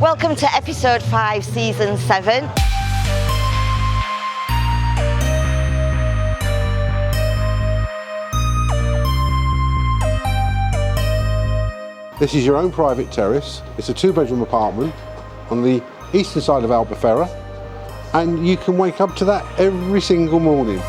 Welcome to episode 5, season 7. This is your own private terrace. It's a 2-bedroom apartment on the eastern side of Albufeira, and you can wake up to that every single morning.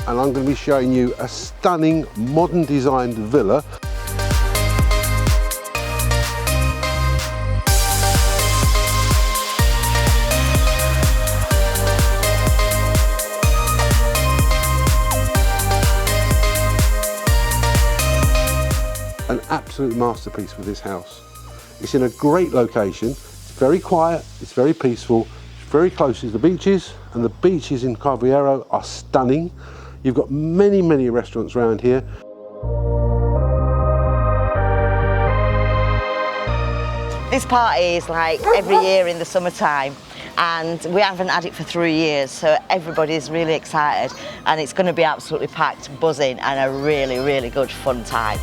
And I'm going to be showing you a stunning modern designed villa. An absolute masterpiece with this house. It's in a great location, it's very quiet, it's very peaceful, it's very close to the beaches, and the beaches in Carvoeiro are stunning. You've got many restaurants around here. This party is like every year in the summertime, and we haven't had it for 3 years, so everybody's really excited, and it's going to be absolutely packed, buzzing, and a really good fun time.